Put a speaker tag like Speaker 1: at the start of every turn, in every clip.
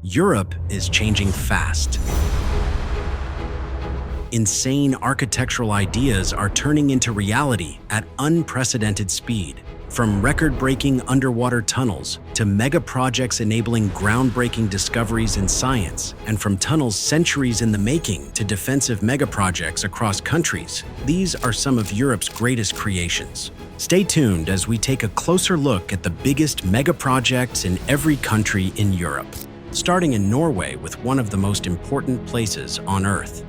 Speaker 1: Europe is changing fast. Insane architectural ideas are turning into reality at unprecedented speed. From record-breaking underwater tunnels to mega-projects enabling groundbreaking discoveries in science, and from tunnels centuries in the making to defensive mega-projects across countries, these are some of Europe's greatest creations. Stay tuned as we take a closer look at the biggest mega-projects in every country in Europe, starting in Norway with one of the most important places on Earth.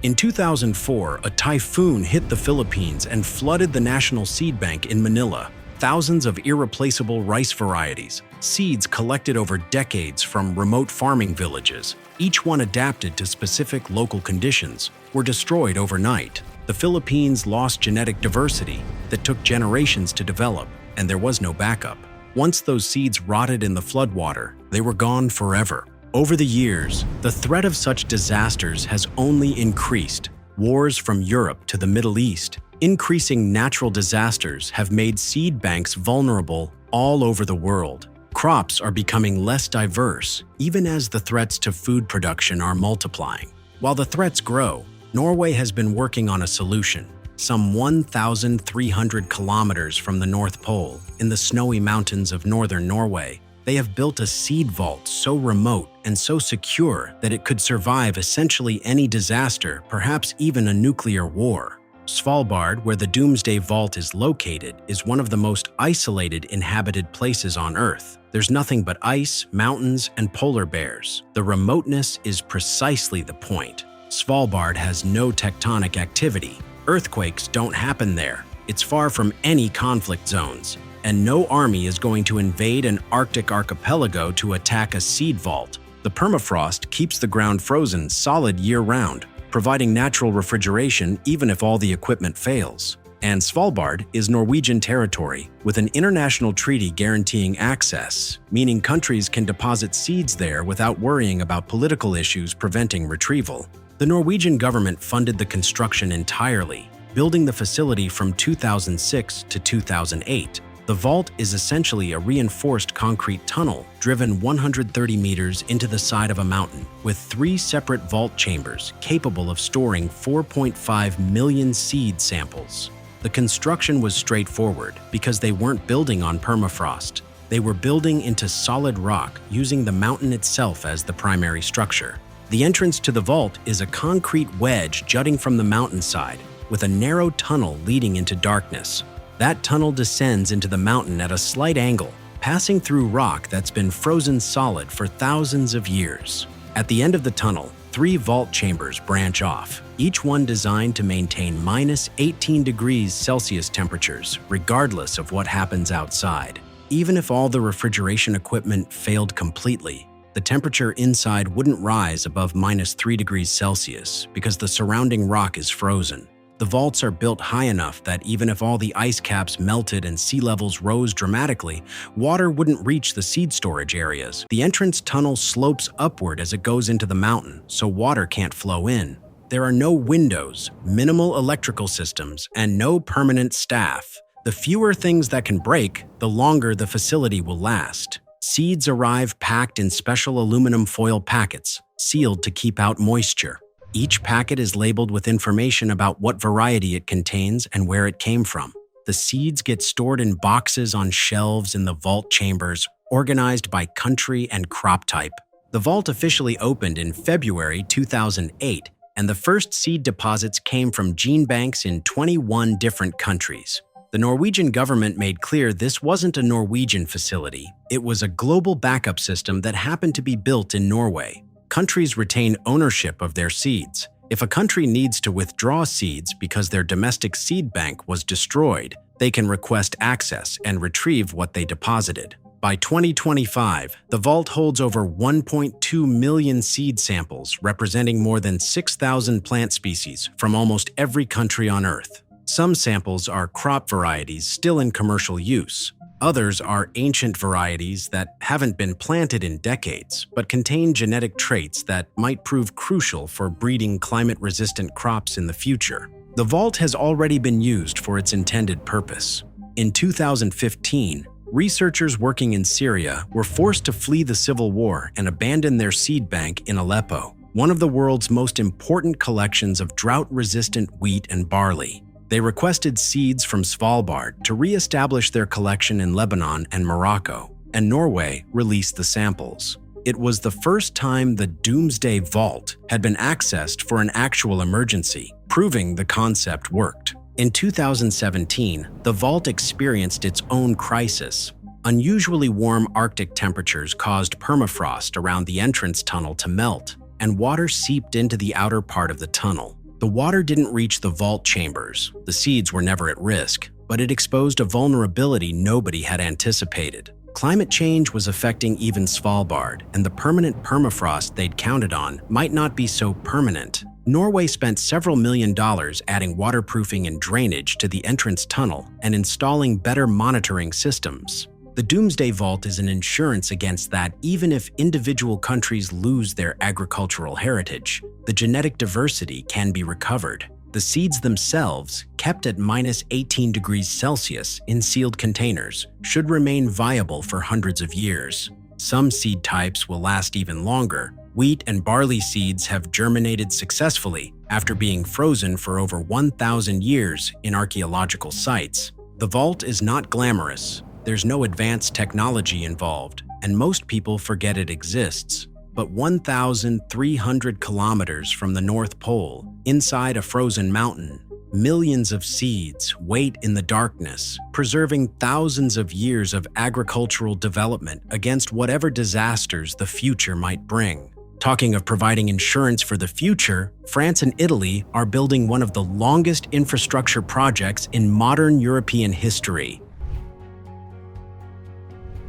Speaker 1: In 2004, a typhoon hit the Philippines and flooded the national seed bank in Manila. Thousands of irreplaceable rice varieties, seeds collected over decades from remote farming villages, each one adapted to specific local conditions, were destroyed overnight. The Philippines lost genetic diversity that took generations to develop, and there was no backup. Once those seeds rotted in the floodwater, they were gone forever. Over the years, the threat of such disasters has only increased. Wars from Europe to the Middle East, increasing natural disasters have made seed banks vulnerable all over the world. Crops are becoming less diverse, even as the threats to food production are multiplying. While the threats grow, Norway has been working on a solution. Some 1,300 kilometers from the North Pole, in the snowy mountains of northern Norway, they have built a seed vault so remote and so secure that it could survive essentially any disaster, perhaps even a nuclear war. Svalbard, where the Doomsday Vault is located, is one of the most isolated inhabited places on Earth. There's nothing but ice, mountains, and polar bears. The remoteness is precisely the point. Svalbard has no tectonic activity. Earthquakes don't happen there. It's far from any conflict zones. And no army is going to invade an Arctic archipelago to attack a seed vault. The permafrost keeps the ground frozen solid year-round, providing natural refrigeration even if all the equipment fails. And Svalbard is Norwegian territory, with an international treaty guaranteeing access, meaning countries can deposit seeds there without worrying about political issues preventing retrieval. The Norwegian government funded the construction entirely, building the facility from 2006 to 2008. The vault is essentially a reinforced concrete tunnel driven 130 meters into the side of a mountain, with 3 separate vault chambers capable of storing 4.5 million seed samples. The construction was straightforward because they weren't building on permafrost. They were building into solid rock using the mountain itself as the primary structure. The entrance to the vault is a concrete wedge jutting from the mountainside, with a narrow tunnel leading into darkness. That tunnel descends into the mountain at a slight angle, passing through rock that's been frozen solid for thousands of years. At the end of the tunnel, 3 vault chambers branch off, each one designed to maintain -18 degrees Celsius temperatures, regardless of what happens outside. Even if all the refrigeration equipment failed completely, the temperature inside wouldn't rise above -3 degrees Celsius because the surrounding rock is frozen. The vaults are built high enough that even if all the ice caps melted and sea levels rose dramatically, water wouldn't reach the seed storage areas. The entrance tunnel slopes upward as it goes into the mountain, so water can't flow in. There are no windows, minimal electrical systems, and no permanent staff. The fewer things that can break, the longer the facility will last. Seeds arrive packed in special aluminum foil packets, sealed to keep out moisture. Each packet is labeled with information about what variety it contains and where it came from. The seeds get stored in boxes on shelves in the vault chambers, organized by country and crop type. The vault officially opened in February 2008, and the first seed deposits came from gene banks in 21 different countries. The Norwegian government made clear this wasn't a Norwegian facility. It was a global backup system that happened to be built in Norway. Countries retain ownership of their seeds. If a country needs to withdraw seeds because their domestic seed bank was destroyed, they can request access and retrieve what they deposited. By 2025, the vault holds over 1.2 million seed samples, representing more than 6,000 plant species from almost every country on Earth. Some samples are crop varieties still in commercial use. Others are ancient varieties that haven't been planted in decades, but contain genetic traits that might prove crucial for breeding climate-resistant crops in the future. The vault has already been used for its intended purpose. In 2015, researchers working in Syria were forced to flee the civil war and abandon their seed bank in Aleppo, one of the world's most important collections of drought-resistant wheat and barley. They requested seeds from Svalbard to re-establish their collection in Lebanon and Morocco, and Norway released the samples. It was the first time the Doomsday Vault had been accessed for an actual emergency, proving the concept worked. In 2017, the vault experienced its own crisis. Unusually warm Arctic temperatures caused permafrost around the entrance tunnel to melt, and water seeped into the outer part of the tunnel. The water didn't reach the vault chambers. The seeds were never at risk, but it exposed a vulnerability nobody had anticipated. Climate change was affecting even Svalbard, and the permanent permafrost they'd counted on might not be so permanent. Norway spent several $1 million adding waterproofing and drainage to the entrance tunnel and installing better monitoring systems. The Doomsday Vault is an insurance against that. Even if individual countries lose their agricultural heritage, the genetic diversity can be recovered. The seeds themselves, kept at -18 degrees Celsius in sealed containers, should remain viable for hundreds of years. Some seed types will last even longer. Wheat and barley seeds have germinated successfully after being frozen for over 1,000 years in archaeological sites. The vault is not glamorous. There's no advanced technology involved, and most people forget it exists. But 1,300 kilometers from the North Pole, inside a frozen mountain, millions of seeds wait in the darkness, preserving thousands of years of agricultural development against whatever disasters the future might bring. Talking of providing insurance for the future, France and Italy are building one of the longest infrastructure projects in modern European history.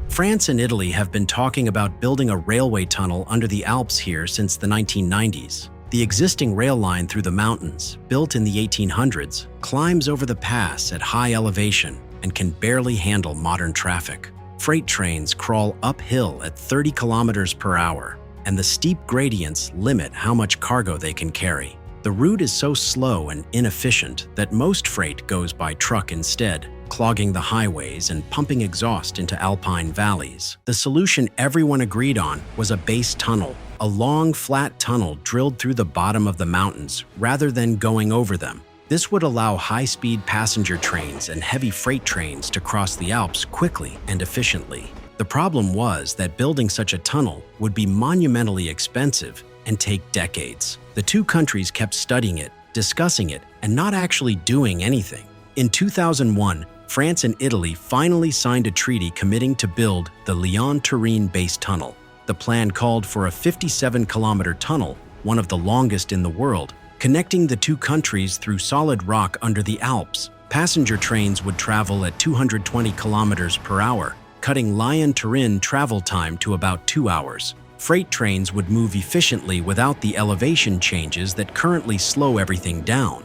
Speaker 1: France and Italy have been talking about building a railway tunnel under the Alps here since the 1990s. The existing rail line through the mountains, built in the 1800s, climbs over the pass at high elevation and can barely handle modern traffic. Freight trains crawl uphill at 30 kilometers per hour, and the steep gradients limit how much cargo they can carry. The route is so slow and inefficient that most freight goes by truck instead, clogging the highways and pumping exhaust into alpine valleys. The solution everyone agreed on was a base tunnel, a long, flat tunnel drilled through the bottom of the mountains rather than going over them. This would allow high-speed passenger trains and heavy freight trains to cross the Alps quickly and efficiently. The problem was that building such a tunnel would be monumentally expensive and take decades. The two countries kept studying it, discussing it, and not actually doing anything. In 2001, France and Italy finally signed a treaty committing to build the Lyon-Turin base tunnel. The plan called for a 57-kilometer tunnel, one of the longest in the world, connecting the two countries through solid rock under the Alps. Passenger trains would travel at 220 kilometers per hour, cutting Lyon-Turin travel time to about 2 hours. Freight trains would move efficiently without the elevation changes that currently slow everything down.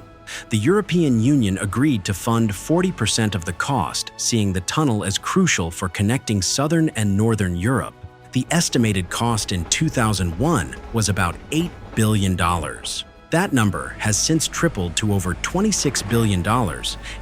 Speaker 1: The European Union agreed to fund 40% of the cost, seeing the tunnel as crucial for connecting southern and northern Europe. The estimated cost in 2001 was about $8 billion. That number has since tripled to over $26 billion,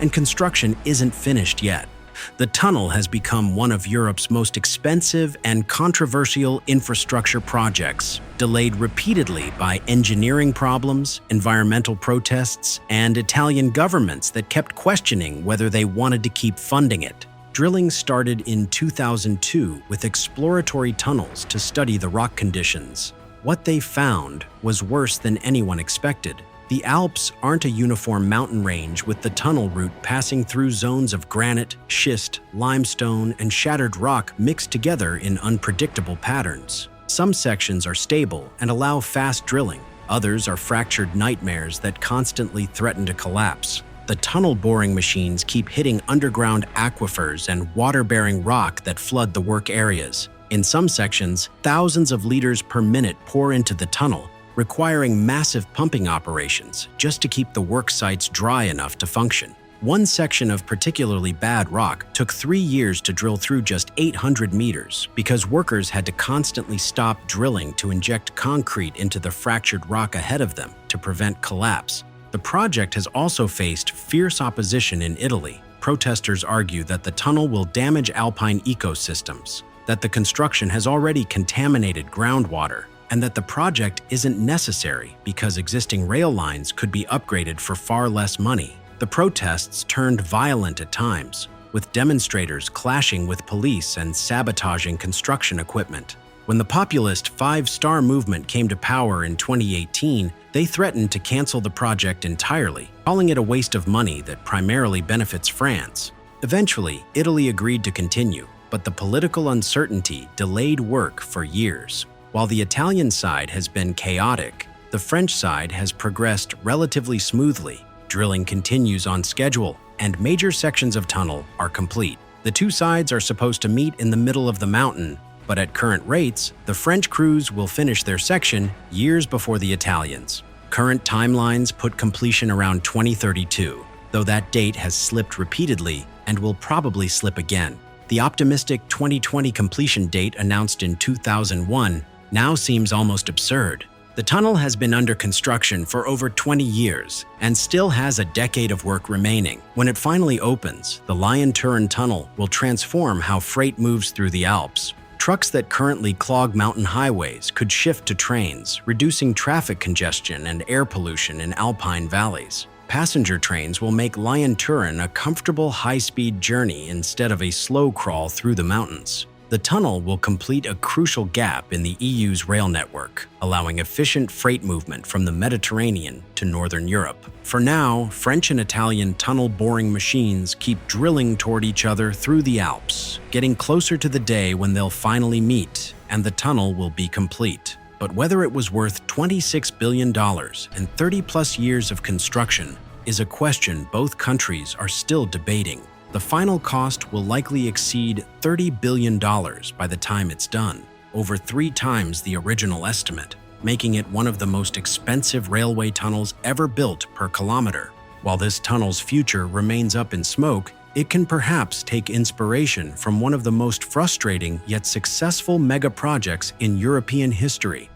Speaker 1: and construction isn't finished yet. The tunnel has become one of Europe's most expensive and controversial infrastructure projects, delayed repeatedly by engineering problems, environmental protests, and Italian governments that kept questioning whether they wanted to keep funding it. Drilling started in 2002 with exploratory tunnels to study the rock conditions. What they found was worse than anyone expected. The Alps aren't a uniform mountain range, with the tunnel route passing through zones of granite, schist, limestone, and shattered rock mixed together in unpredictable patterns. Some sections are stable and allow fast drilling. Others are fractured nightmares that constantly threaten to collapse. The tunnel boring machines keep hitting underground aquifers and water-bearing rock that flood the work areas. In some sections, thousands of liters per minute pour into the tunnel, requiring massive pumping operations just to keep the work sites dry enough to function. One section of particularly bad rock took 3 years to drill through just 800 meters because workers had to constantly stop drilling to inject concrete into the fractured rock ahead of them to prevent collapse. The project has also faced fierce opposition in Italy. protesters argue that the tunnel will damage alpine ecosystems, that the construction has already contaminated groundwater, and that the project isn't necessary because existing rail lines could be upgraded for far less money. The protests turned violent at times, with demonstrators clashing with police and sabotaging construction equipment. When the populist Five Star Movement came to power in 2018, they threatened to cancel the project entirely, calling it a waste of money that primarily benefits France. Eventually, Italy agreed to continue, but the political uncertainty delayed work for years. While the Italian side has been chaotic, the French side has progressed relatively smoothly. Drilling continues on schedule, and major sections of tunnel are complete. The two sides are supposed to meet in the middle of the mountain, but at current rates, the French crews will finish their section years before the Italians. Current timelines put completion around 2032, though that date has slipped repeatedly and will probably slip again. The optimistic 2020 completion date announced in 2001 now seems almost absurd. The tunnel has been under construction for over 20 years and still has a decade of work remaining. When it finally opens, the Lyon-Turin tunnel will transform how freight moves through the Alps. Trucks that currently clog mountain highways could shift to trains, reducing traffic congestion and air pollution in alpine valleys. Passenger trains will make Lyon-Turin a comfortable high-speed journey instead of a slow crawl through the mountains. The tunnel will complete a crucial gap in the EU's rail network, allowing efficient freight movement from the Mediterranean to northern Europe. For now, French and Italian tunnel boring machines keep drilling toward each other through the Alps, getting closer to the day when they'll finally meet and the tunnel will be complete. But whether it was worth $26 billion and 30-plus years of construction is a question both countries are still debating. The final cost will likely exceed $30 billion by the time it's done, over 3 times the original estimate, making it one of the most expensive railway tunnels ever built per kilometer. While this tunnel's future remains up in smoke, it can perhaps take inspiration from one of the most frustrating yet successful megaprojects in European history.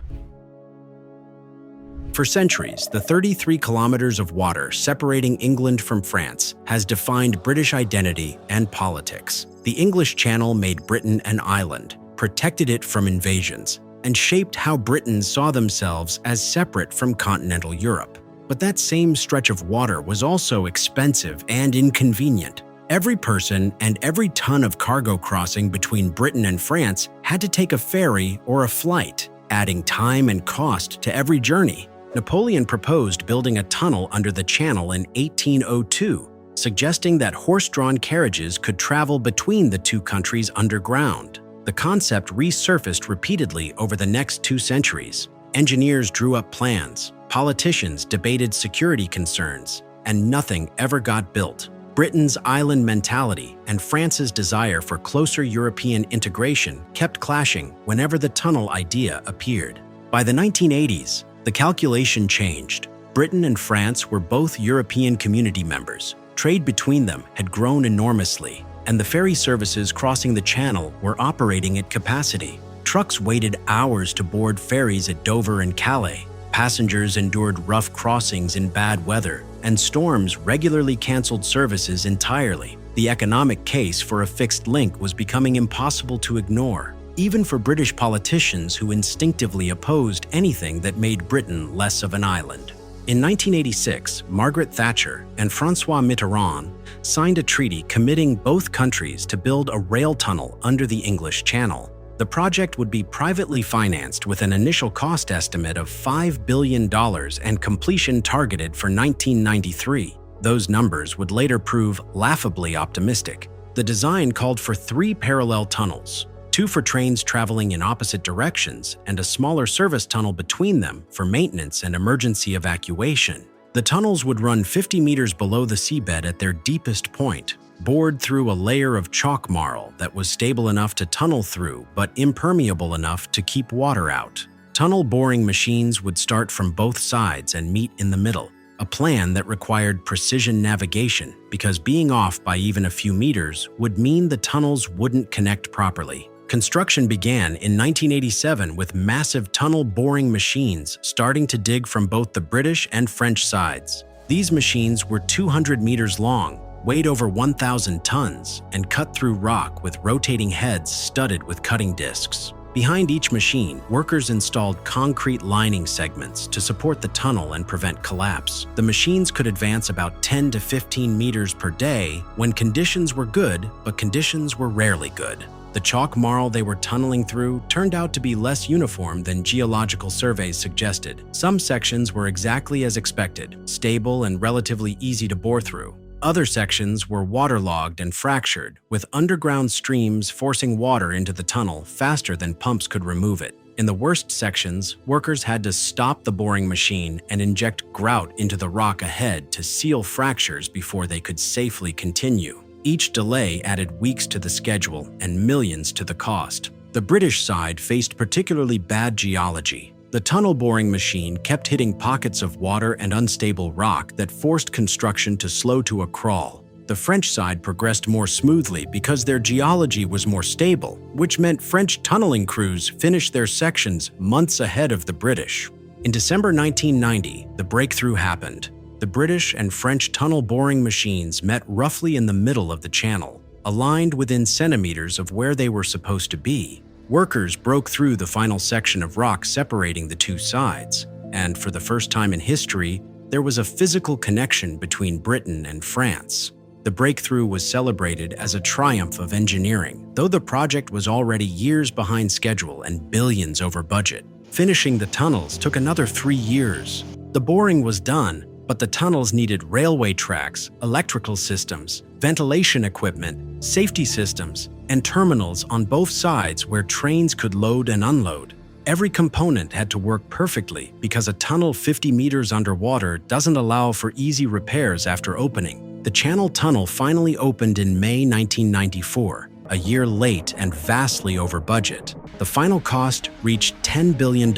Speaker 1: For centuries, the 33 kilometers of water separating England from France has defined British identity and politics. The English Channel made Britain an island, protected it from invasions, and shaped how Britons saw themselves as separate from continental Europe. But that same stretch of water was also expensive and inconvenient. Every person and every ton of cargo crossing between Britain and France had to take a ferry or a flight, adding time and cost to every journey. Napoleon proposed building a tunnel under the Channel in 1802, suggesting that horse-drawn carriages could travel between the two countries underground. The concept resurfaced repeatedly over the next 2 centuries. Engineers drew up plans, politicians debated security concerns, and nothing ever got built. Britain's island mentality and France's desire for closer European integration kept clashing whenever the tunnel idea appeared. By the 1980s, the calculation changed. Britain and France were both European Community members. Trade between them had grown enormously, and the ferry services crossing the Channel were operating at capacity. Trucks waited hours to board ferries at Dover and Calais. Passengers endured rough crossings in bad weather, and storms regularly canceled services entirely. The economic case for a fixed link was becoming impossible to ignore, even for British politicians who instinctively opposed anything that made Britain less of an island. In 1986, Margaret Thatcher and François Mitterrand signed a treaty committing both countries to build a rail tunnel under the English Channel. The project would be privately financed with an initial cost estimate of $5 billion and completion targeted for 1993. Those numbers would later prove laughably optimistic. The design called for 3 parallel tunnels, 2 for trains traveling in opposite directions, and a smaller service tunnel between them for maintenance and emergency evacuation. The tunnels would run 50 meters below the seabed at their deepest point, bored through a layer of chalk marl that was stable enough to tunnel through but impermeable enough to keep water out. Tunnel boring machines would start from both sides and meet in the middle, a plan that required precision navigation because being off by even a few meters would mean the tunnels wouldn't connect properly. Construction began in 1987 with massive tunnel boring machines starting to dig from both the British and French sides. These machines were 200 meters long, weighed over 1,000 tons, and cut through rock with rotating heads studded with cutting discs. Behind each machine, workers installed concrete lining segments to support the tunnel and prevent collapse. The machines could advance about 10 to 15 meters per day when conditions were good, but conditions were rarely good. The chalk marl they were tunneling through turned out to be less uniform than geological surveys suggested. Some sections were exactly as expected, stable and relatively easy to bore through. Other sections were waterlogged and fractured, with underground streams forcing water into the tunnel faster than pumps could remove it. In the worst sections, workers had to stop the boring machine and inject grout into the rock ahead to seal fractures before they could safely continue. Each delay added weeks to the schedule and millions to the cost. The British side faced particularly bad geology. The tunnel boring machine kept hitting pockets of water and unstable rock that forced construction to slow to a crawl. The French side progressed more smoothly because their geology was more stable, which meant French tunneling crews finished their sections months ahead of the British. In December 1990, the breakthrough happened. The British and French tunnel boring machines met roughly in the middle of the channel, aligned within centimeters of where they were supposed to be. Workers broke through the final section of rock separating the two sides, and for the first time in history, there was a physical connection between Britain and France. The breakthrough was celebrated as a triumph of engineering, though the project was already years behind schedule and billions over budget. Finishing the tunnels took another 3 years. The boring was done, but the tunnels needed railway tracks, electrical systems, ventilation equipment, safety systems, and terminals on both sides where trains could load and unload. Every component had to work perfectly because a tunnel 50 meters underwater doesn't allow for easy repairs after opening. The Channel Tunnel finally opened in May 1994, a year late and vastly over budget. The final cost reached $10 billion,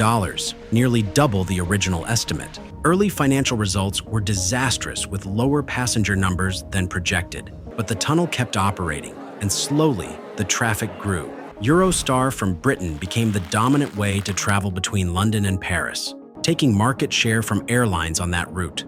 Speaker 1: nearly double the original estimate. Early financial results were disastrous with lower passenger numbers than projected, but the tunnel kept operating, and slowly the traffic grew. Eurostar from Britain became the dominant way to travel between London and Paris, taking market share from airlines on that route.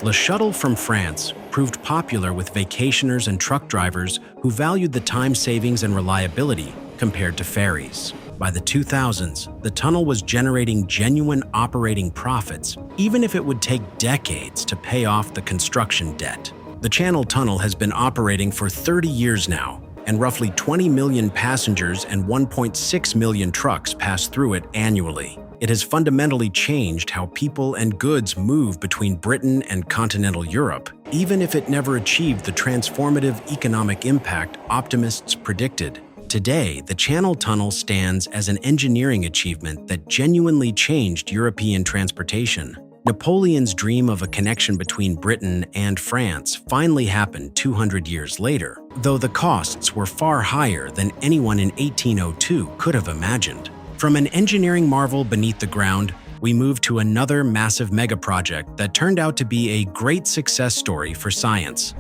Speaker 1: Le Shuttle from France proved popular with vacationers and truck drivers who valued the time savings and reliability compared to ferries. By the 2000s, the tunnel was generating genuine operating profits, even if it would take decades to pay off the construction debt. The Channel Tunnel has been operating for 30 years now, and roughly 20 million passengers and 1.6 million trucks pass through it annually. It has fundamentally changed how people and goods move between Britain and continental Europe, even if it never achieved the transformative economic impact optimists predicted. Today, the Channel Tunnel stands as an engineering achievement that genuinely changed European transportation. Napoleon's dream of a connection between Britain and France finally happened 200 years later, though the costs were far higher than anyone in 1802 could have imagined. From an engineering marvel beneath the ground, we move to another massive megaproject that turned out to be a great success story for science.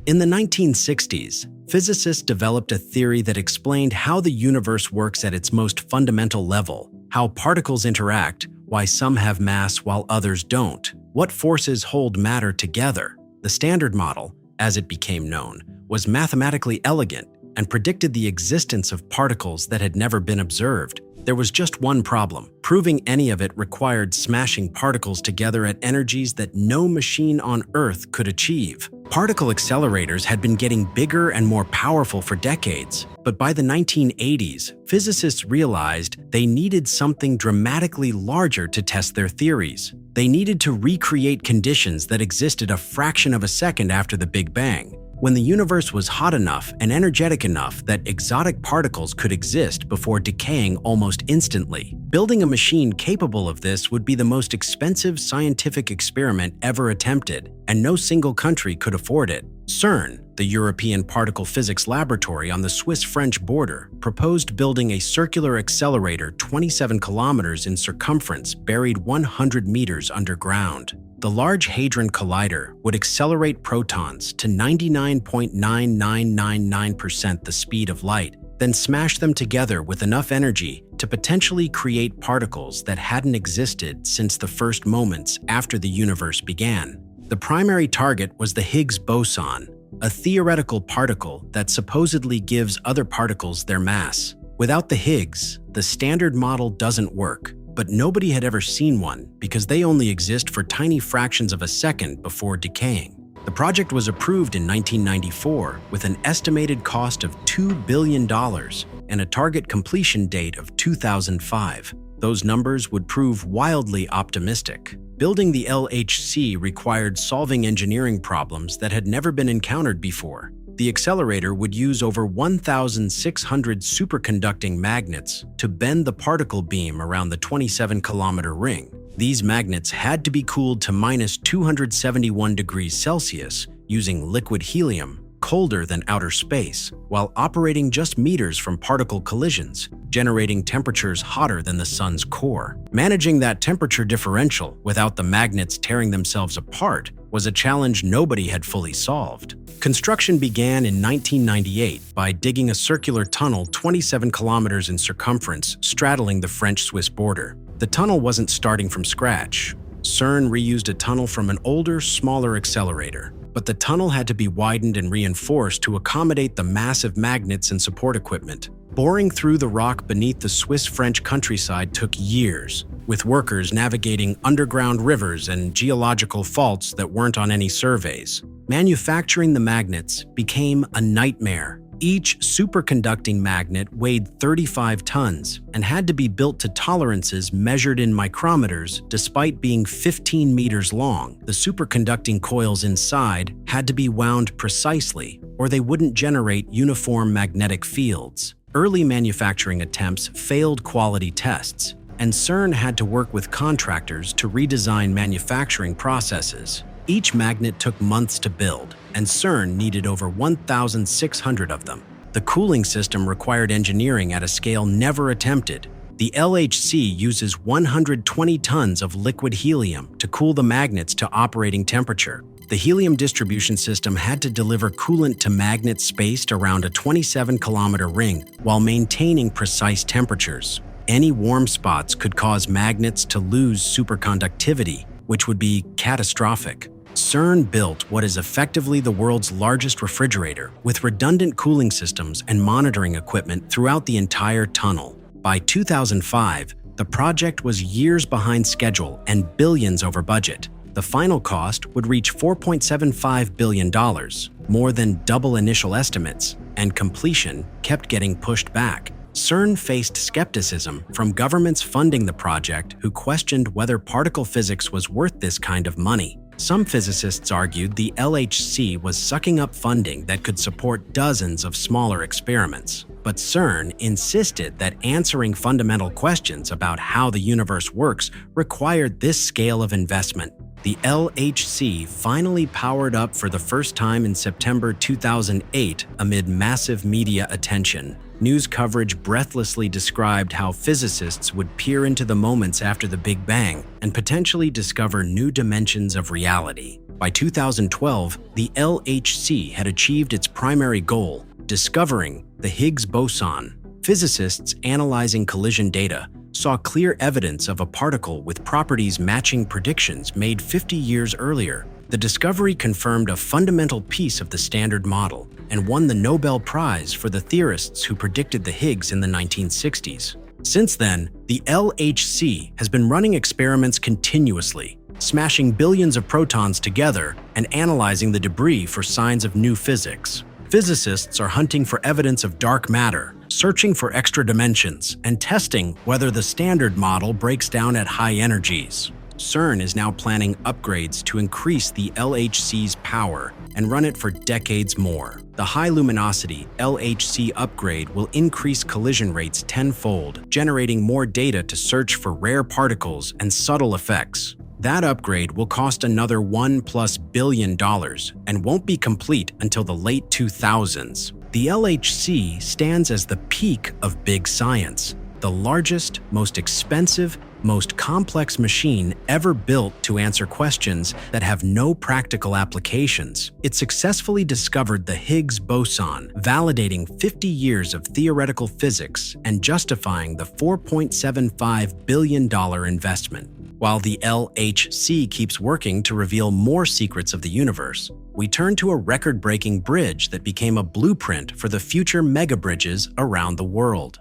Speaker 1: In the 1960s, physicists developed a theory that explained how the universe works at its most fundamental level, how particles interact, why some have mass while others don't, what forces hold matter together. The Standard Model, as it became known, was mathematically elegant and predicted the existence of particles that had never been observed. There was just one problem. Proving any of it required smashing particles together at energies that no machine on Earth could achieve. Particle accelerators had been getting bigger and more powerful for decades, but by the 1980s, physicists realized they needed something dramatically larger to test their theories. They needed to recreate conditions that existed a fraction of a second after the Big Bang, when the universe was hot enough and energetic enough that exotic particles could exist before decaying almost instantly. Building a machine capable of this would be the most expensive scientific experiment ever attempted, and no single country could afford it. CERN, the European Particle Physics Laboratory on the Swiss-French border, proposed building a circular accelerator 27 kilometers in circumference buried 100 meters underground. The Large Hadron Collider would accelerate protons to 99.9999% the speed of light, then smash them together with enough energy to potentially create particles that hadn't existed since the first moments after the universe began. The primary target was the Higgs boson, a theoretical particle that supposedly gives other particles their mass. Without the Higgs, the standard model doesn't work, but nobody had ever seen one because they only exist for tiny fractions of a second before decaying. The project was approved in 1994 with an estimated cost of $2 billion and a target completion date of 2005. Those numbers would prove wildly optimistic. Building the LHC required solving engineering problems that had never been encountered before. The accelerator would use over 1,600 superconducting magnets to bend the particle beam around the 27-kilometer ring. These magnets had to be cooled to minus 271 degrees Celsius using liquid helium, colder than outer space, while operating just meters from particle collisions, generating temperatures hotter than the sun's core. Managing that temperature differential without the magnets tearing themselves apart was a challenge nobody had fully solved. Construction began in 1998 by digging a circular tunnel 27 kilometers in circumference, straddling the French-Swiss border. The tunnel wasn't starting from scratch. CERN reused a tunnel from an older, smaller accelerator, but the tunnel had to be widened and reinforced to accommodate the massive magnets and support equipment. Boring through the rock beneath the Swiss-French countryside took years, with workers navigating underground rivers and geological faults that weren't on any surveys. Manufacturing the magnets became a nightmare. Each superconducting magnet weighed 35 tons and had to be built to tolerances measured in micrometers despite being 15 meters long. The superconducting coils inside had to be wound precisely, or they wouldn't generate uniform magnetic fields. Early manufacturing attempts failed quality tests, and CERN had to work with contractors to redesign manufacturing processes. Each magnet took months to build, and CERN needed over 1,600 of them. The cooling system required engineering at a scale never attempted. The LHC uses 120 tons of liquid helium to cool the magnets to operating temperature. The helium distribution system had to deliver coolant to magnets spaced around a 27-kilometer ring while maintaining precise temperatures. Any warm spots could cause magnets to lose superconductivity, which would be catastrophic. CERN built what is effectively the world's largest refrigerator, with redundant cooling systems and monitoring equipment throughout the entire tunnel. By 2005, the project was years behind schedule and billions over budget. The final cost would reach $4.75 billion, more than double initial estimates, and completion kept getting pushed back. CERN faced skepticism from governments funding the project who questioned whether particle physics was worth this kind of money. Some physicists argued the LHC was sucking up funding that could support dozens of smaller experiments. But CERN insisted that answering fundamental questions about how the universe works required this scale of investment. The LHC finally powered up for the first time in September 2008 amid massive media attention. News coverage breathlessly described how physicists would peer into the moments after the Big Bang and potentially discover new dimensions of reality. By 2012, the LHC had achieved its primary goal, discovering the Higgs boson. Physicists analyzing collision data saw clear evidence of a particle with properties matching predictions made 50 years earlier. The discovery confirmed a fundamental piece of the Standard Model and won the Nobel Prize for the theorists who predicted the Higgs in the 1960s. Since then, the LHC has been running experiments continuously, smashing billions of protons together and analyzing the debris for signs of new physics. Physicists are hunting for evidence of dark matter, searching for extra dimensions, and testing whether the Standard Model breaks down at high energies. CERN is now planning upgrades to increase the LHC's power and run it for decades more. The high-luminosity LHC upgrade will increase collision rates tenfold, generating more data to search for rare particles and subtle effects. That upgrade will cost another $1+ billion and won't be complete until the late 2000s. The LHC stands as the peak of big science, the largest, most expensive, most complex machine ever built to answer questions that have no practical applications. It successfully discovered the Higgs boson, validating 50 years of theoretical physics and justifying the $4.75 billion investment. While the LHC keeps working to reveal more secrets of the universe, we turn to a record-breaking bridge that became a blueprint for the future megabridges around the world.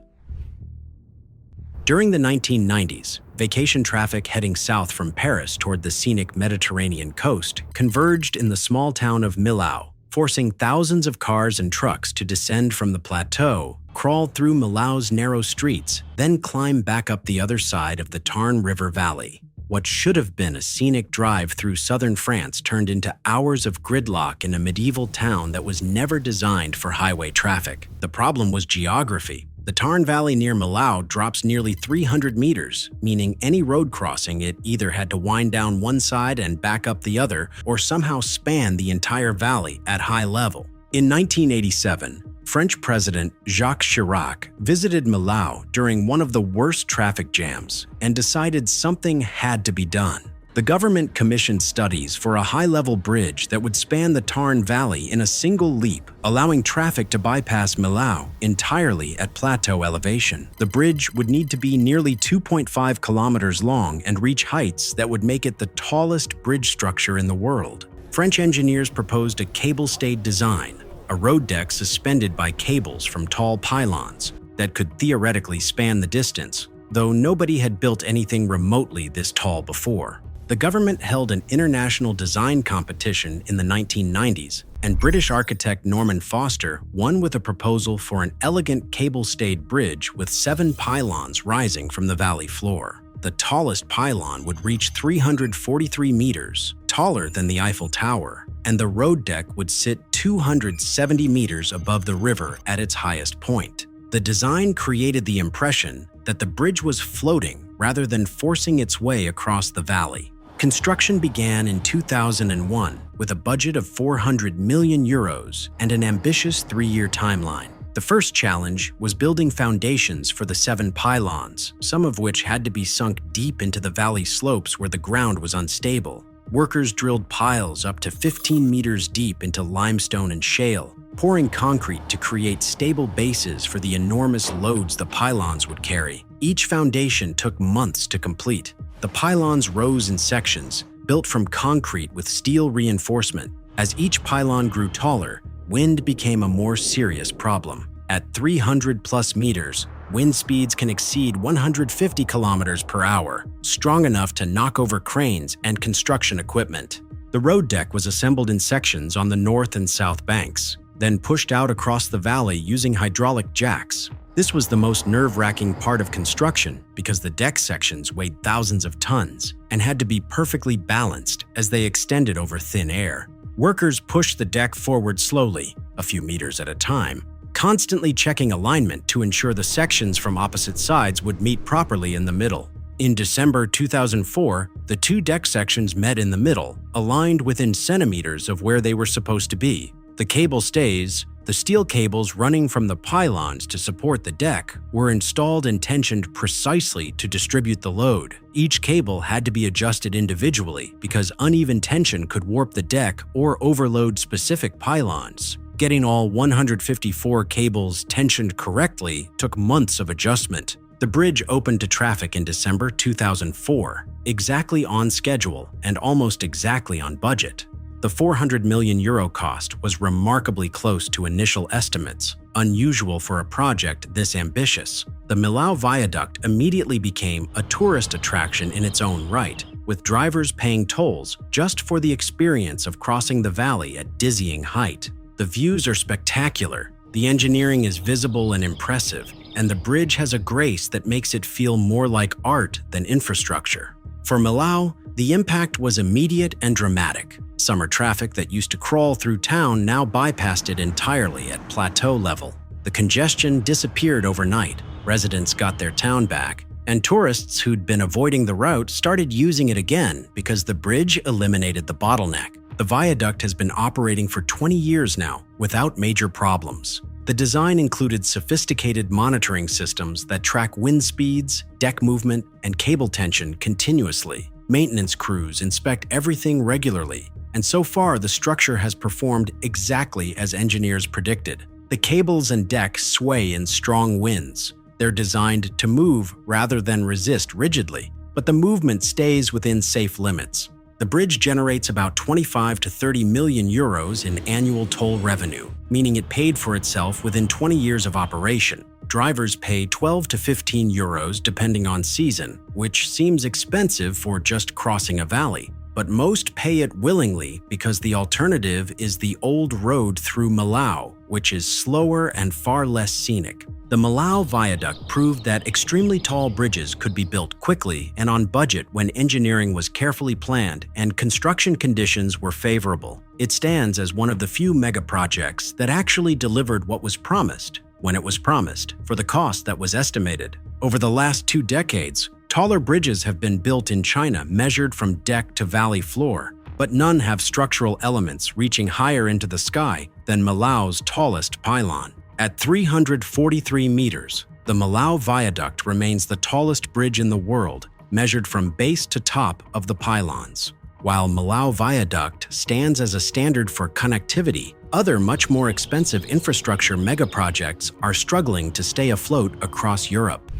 Speaker 1: During the 1990s, vacation traffic heading south from Paris toward the scenic Mediterranean coast converged in the small town of Millau, forcing thousands of cars and trucks to descend from the plateau, crawl through Milau's narrow streets, then climb back up the other side of the Tarn River Valley. What should have been a scenic drive through southern France turned into hours of gridlock in a medieval town that was never designed for highway traffic. The problem was geography. The Tarn Valley near Millau drops nearly 300 meters, meaning any road crossing it either had to wind down one side and back up the other, or somehow span the entire valley at high level. In 1987, French President Jacques Chirac visited Millau during one of the worst traffic jams and decided something had to be done. The government commissioned studies for a high-level bridge that would span the Tarn Valley in a single leap, allowing traffic to bypass Millau entirely at plateau elevation. The bridge would need to be nearly 2.5 kilometers long and reach heights that would make it the tallest bridge structure in the world. French engineers proposed a cable-stayed design, a road deck suspended by cables from tall pylons that could theoretically span the distance, though nobody had built anything remotely this tall before. The government held an international design competition in the 1990s, and British architect Norman Foster won with a proposal for an elegant cable-stayed bridge with 7 pylons rising from the valley floor. The tallest pylon would reach 343 meters, taller than the Eiffel Tower, and the road deck would sit 270 meters above the river at its highest point. The design created the impression that the bridge was floating rather than forcing its way across the valley. Construction began in 2001 with a budget of 400 million euros and an ambitious 3-year timeline. The first challenge was building foundations for the 7 pylons, some of which had to be sunk deep into the valley slopes where the ground was unstable. Workers drilled piles up to 15 meters deep into limestone and shale, pouring concrete to create stable bases for the enormous loads the pylons would carry. Each foundation took months to complete. The pylons rose in sections, built from concrete with steel reinforcement. As each pylon grew taller, wind became a more serious problem. At 300+ meters, wind speeds can exceed 150 kilometers per hour, strong enough to knock over cranes and construction equipment. The road deck was assembled in sections on the north and south banks, then pushed out across the valley using hydraulic jacks. This was the most nerve-wracking part of construction because the deck sections weighed thousands of tons and had to be perfectly balanced as they extended over thin air. Workers pushed the deck forward slowly, a few meters at a time, constantly checking alignment to ensure the sections from opposite sides would meet properly in the middle. In December 2004, the 2 deck sections met in the middle, aligned within centimeters of where they were supposed to be. The cable stays, the steel cables running from the pylons to support the deck, were installed and tensioned precisely to distribute the load. Each cable had to be adjusted individually because uneven tension could warp the deck or overload specific pylons. Getting all 154 cables tensioned correctly took months of adjustment. The bridge opened to traffic in December 2004, exactly on schedule and almost exactly on budget. The 400 million euro cost was remarkably close to initial estimates, unusual for a project this ambitious. The Millau Viaduct immediately became a tourist attraction in its own right, with drivers paying tolls just for the experience of crossing the valley at dizzying height. The views are spectacular, the engineering is visible and impressive, and the bridge has a grace that makes it feel more like art than infrastructure. For Millau, the impact was immediate and dramatic. Summer traffic that used to crawl through town now bypassed it entirely at plateau level. The congestion disappeared overnight, residents got their town back, and tourists who'd been avoiding the route started using it again because the bridge eliminated the bottleneck. The viaduct has been operating for 20 years now without major problems. The design included sophisticated monitoring systems that track wind speeds, deck movement, and cable tension continuously. Maintenance crews inspect everything regularly, and so far the structure has performed exactly as engineers predicted. The cables and deck sway in strong winds. They're designed to move rather than resist rigidly, but the movement stays within safe limits. The bridge generates about 25 to 30 million euros in annual toll revenue, meaning it paid for itself within 20 years of operation. Drivers pay 12 to 15 euros depending on season, which seems expensive for just crossing a valley. But most pay it willingly because the alternative is the old road through Millau, which is slower and far less scenic. The Millau Viaduct proved that extremely tall bridges could be built quickly and on budget when engineering was carefully planned and construction conditions were favorable. It stands as one of the few megaprojects that actually delivered what was promised, when it was promised, for the cost that was estimated. Over the last 2 decades, taller bridges have been built in China measured from deck to valley floor, but none have structural elements reaching higher into the sky than Milau's tallest pylon. At 343 meters, the Millau Viaduct remains the tallest bridge in the world, measured from base to top of the pylons. While Millau Viaduct stands as a standard for connectivity, other much more expensive infrastructure megaprojects are struggling to stay afloat across Europe.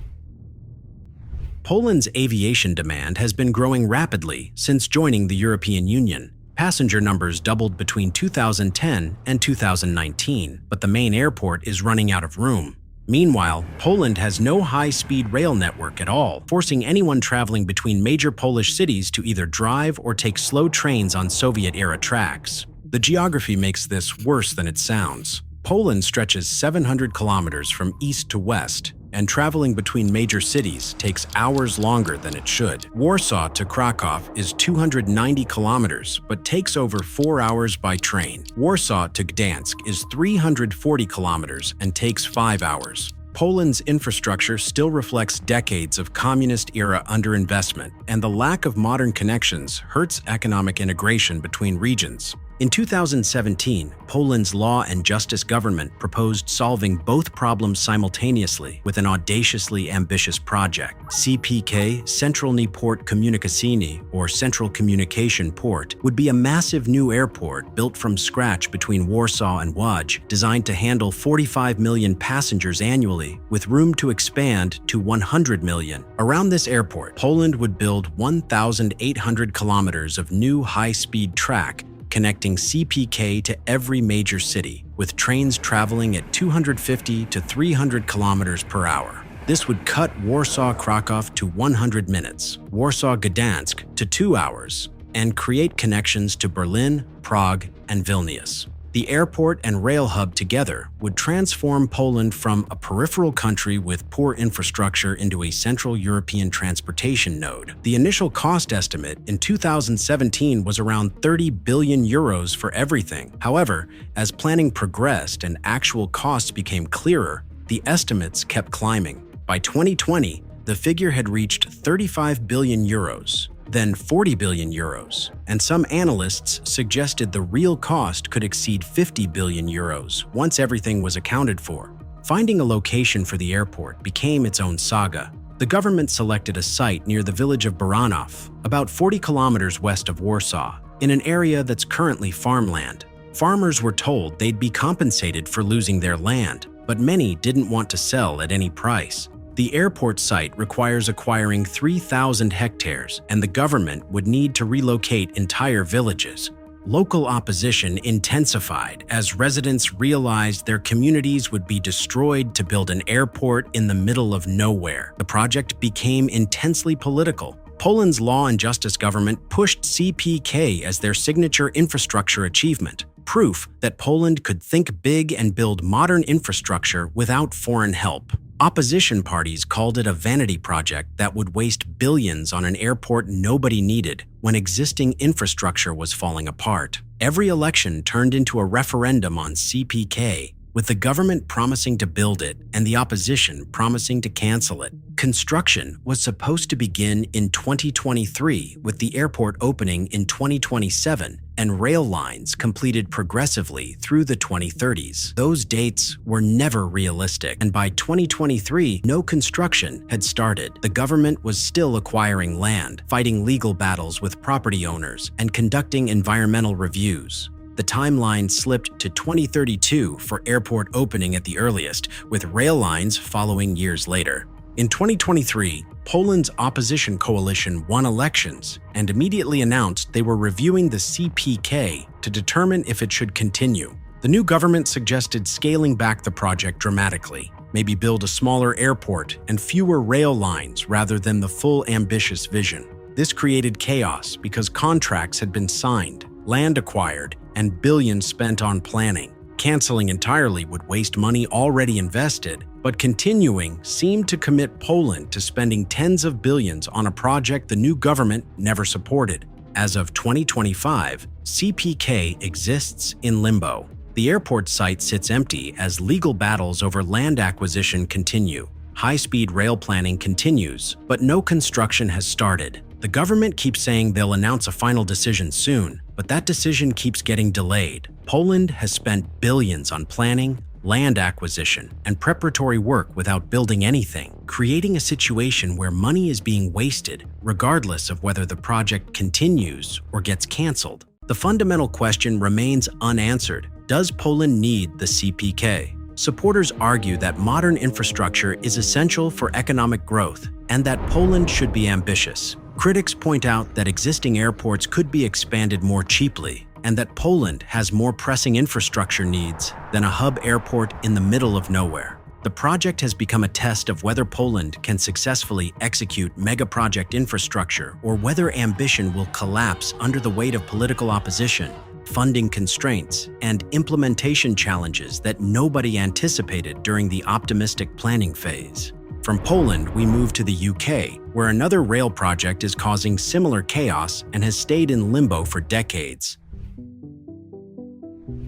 Speaker 1: Poland's aviation demand has been growing rapidly since joining the European Union. Passenger numbers doubled between 2010 and 2019, but the main airport is running out of room. Meanwhile, Poland has no high-speed rail network at all, forcing anyone traveling between major Polish cities to either drive or take slow trains on Soviet-era tracks. The geography makes this worse than it sounds. Poland stretches 700 kilometers from east to west, and traveling between major cities takes hours longer than it should. Warsaw to Krakow is 290 kilometers, but takes over 4 hours by train. Warsaw to Gdansk is 340 kilometers and takes 5 hours. Poland's infrastructure still reflects decades of communist-era underinvestment, and the lack of modern connections hurts economic integration between regions. In 2017, Poland's Law and Justice government proposed solving both problems simultaneously with an audaciously ambitious project. CPK, Centralny Port Komunikacyjny, or Central Communication Port, would be a massive new airport built from scratch between Warsaw and Łódź, designed to handle 45 million passengers annually, with room to expand to 100 million. Around this airport, Poland would build 1,800 kilometers of new high-speed track connecting CPK to every major city, with trains traveling at 250 to 300 kilometers per hour. This would cut Warsaw-Krakow to 100 minutes, Warsaw-Gdansk to 2 hours, and create connections to Berlin, Prague, and Vilnius. The airport and rail hub together would transform Poland from a peripheral country with poor infrastructure into a Central European transportation node. The initial cost estimate in 2017 was around 30 billion euros for everything. However, as planning progressed and actual costs became clearer, the estimates kept climbing. By 2020, the figure had reached 35 billion euros. Then 40 billion euros, and some analysts suggested the real cost could exceed 50 billion euros once everything was accounted for. Finding a location for the airport became its own saga. The government selected a site near the village of Baranów, about 40 kilometers west of Warsaw, in an area that's currently farmland. Farmers were told they'd be compensated for losing their land, but many didn't want to sell at any price. The airport site requires acquiring 3,000 hectares, and the government would need to relocate entire villages. Local opposition intensified as residents realized their communities would be destroyed to build an airport in the middle of nowhere. The project became intensely political. Poland's Law and Justice government pushed CPK as their signature infrastructure achievement, proof that Poland could think big and build modern infrastructure without foreign help. Opposition parties called it a vanity project that would waste billions on an airport nobody needed when existing infrastructure was falling apart. Every election turned into a referendum on CPK, with the government promising to build it and the opposition promising to cancel it. Construction was supposed to begin in 2023, with the airport opening in 2027 and rail lines completed progressively through the 2030s. Those dates were never realistic, and by 2023, no construction had started. The government was still acquiring land, fighting legal battles with property owners, and conducting environmental reviews. The timeline slipped to 2032 for airport opening at the earliest, with rail lines following years later. In 2023, Poland's opposition coalition won elections and immediately announced they were reviewing the CPK to determine if it should continue. The new government suggested scaling back the project dramatically, maybe build a smaller airport and fewer rail lines rather than the full ambitious vision. This created chaos because contracts had been signed, land acquired, and billions spent on planning. Canceling entirely would waste money already invested, but continuing seemed to commit Poland to spending tens of billions on a project the new government never supported. As of 2025, CPK exists in limbo. The airport site sits empty as legal battles over land acquisition continue. High-speed rail planning continues, but no construction has started. The government keeps saying they'll announce a final decision soon, but that decision keeps getting delayed. Poland has spent billions on planning, land acquisition, and preparatory work without building anything, creating a situation where money is being wasted regardless of whether the project continues or gets canceled. The fundamental question remains unanswered. Does Poland need the CPK? Supporters argue that modern infrastructure is essential for economic growth and that Poland should be ambitious. Critics point out that existing airports could be expanded more cheaply and that Poland has more pressing infrastructure needs than a hub airport in the middle of nowhere. The project has become a test of whether Poland can successfully execute megaproject infrastructure or whether ambition will collapse under the weight of political opposition, funding constraints, and implementation challenges that nobody anticipated during the optimistic planning phase. From Poland, we move to the UK, where another rail project is causing similar chaos and has stayed in limbo for decades.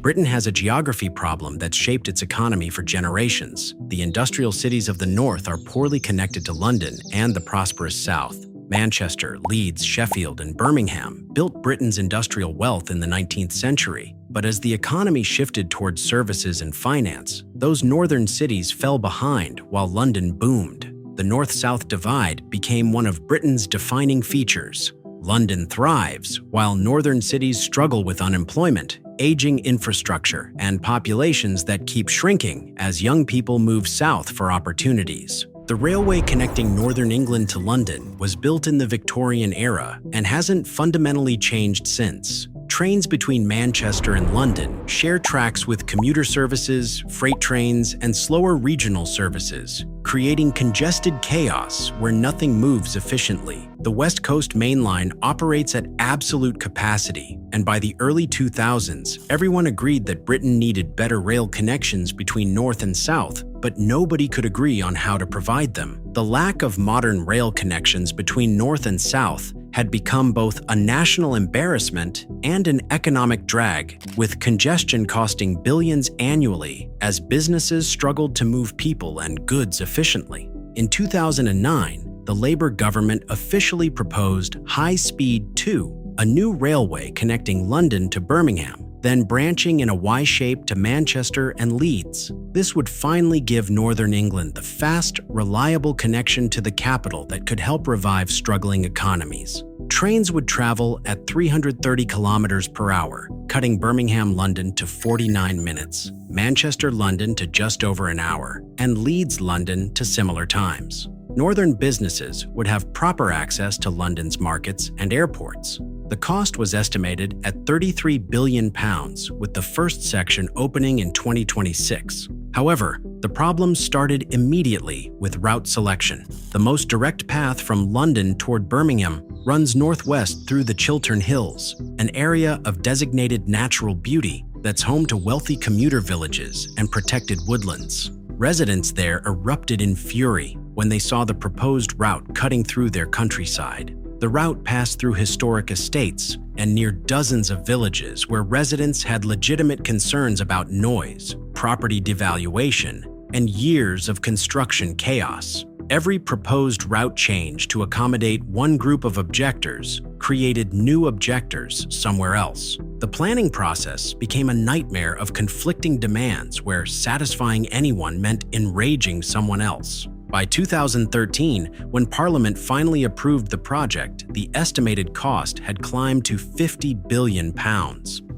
Speaker 1: Britain has a geography problem that's shaped its economy for generations. The industrial cities of the north are poorly connected to London and the prosperous south. Manchester, Leeds, Sheffield, and Birmingham built Britain's industrial wealth in the 19th century. But as the economy shifted towards services and finance, those northern cities fell behind while London boomed. The north-south divide became one of Britain's defining features. London thrives, while northern cities struggle with unemployment, aging infrastructure, and populations that keep shrinking as young people move south for opportunities. The railway connecting northern England to London was built in the Victorian era and hasn't fundamentally changed since. Trains between Manchester and London share tracks with commuter services, freight trains, and slower regional services, creating congested chaos where nothing moves efficiently. The West Coast Main Line operates at absolute capacity, and by the early 2000s, everyone agreed that Britain needed better rail connections between north and south, but nobody could agree on how to provide them. The lack of modern rail connections between north and south had become both a national embarrassment and an economic drag, with congestion costing billions annually as businesses struggled to move people and goods efficiently. In 2009, the Labour government officially proposed High Speed 2, a new railway connecting London to Birmingham, then branching in a Y shape to Manchester and Leeds. This would finally give Northern England the fast, reliable connection to the capital that could help revive struggling economies. Trains would travel at 330 kilometers per hour, cutting Birmingham-London to 49 minutes, Manchester-London to just over an hour, and Leeds-London to similar times. Northern businesses would have proper access to London's markets and airports. The cost was estimated at £33 billion, with the first section opening in 2026. However, the problems started immediately with route selection. The most direct path from London toward Birmingham runs northwest through the Chiltern Hills, an area of designated natural beauty that's home to wealthy commuter villages and protected woodlands. Residents there erupted in fury when they saw the proposed route cutting through their countryside. The route passed through historic estates and near dozens of villages where residents had legitimate concerns about noise, property devaluation, and years of construction chaos. Every proposed route change to accommodate one group of objectors created new objectors somewhere else. The planning process became a nightmare of conflicting demands where satisfying anyone meant enraging someone else. By 2013, when Parliament finally approved the project, the estimated cost had climbed to £50 billion.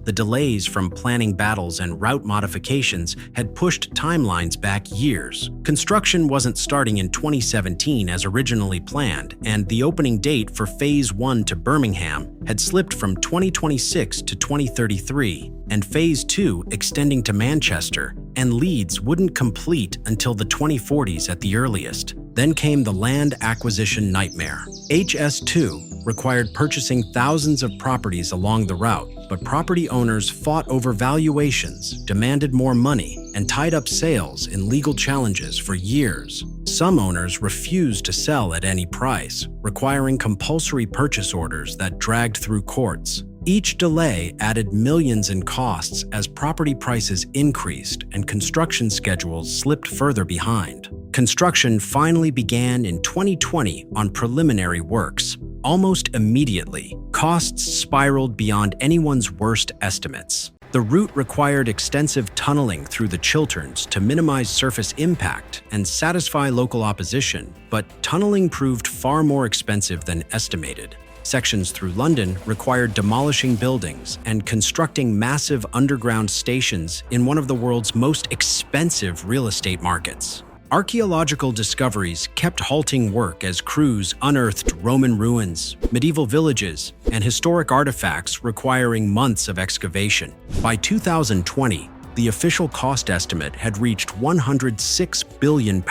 Speaker 1: The delays from planning battles and route modifications had pushed timelines back years. Construction wasn't starting in 2017 as originally planned, and the opening date for Phase 1 to Birmingham had slipped from 2026 to 2033, and Phase 2 extending to Manchester and Leeds wouldn't complete until the 2040s at the earliest. Then came the land acquisition nightmare. HS2 required purchasing thousands of properties along the route, but property owners fought over valuations, demanded more money, and tied up sales in legal challenges for years. Some owners refused to sell at any price, requiring compulsory purchase orders that dragged through courts. Each delay added millions in costs as property prices increased and construction schedules slipped further behind. Construction finally began in 2020 on preliminary works. Almost immediately, costs spiraled beyond anyone's worst estimates. The route required extensive tunneling through the Chilterns to minimize surface impact and satisfy local opposition, but tunneling proved far more expensive than estimated. Sections through London required demolishing buildings and constructing massive underground stations in one of the world's most expensive real estate markets. Archaeological discoveries kept halting work as crews unearthed Roman ruins, medieval villages, and historic artifacts requiring months of excavation. By 2020, the official cost estimate had reached £106 billion,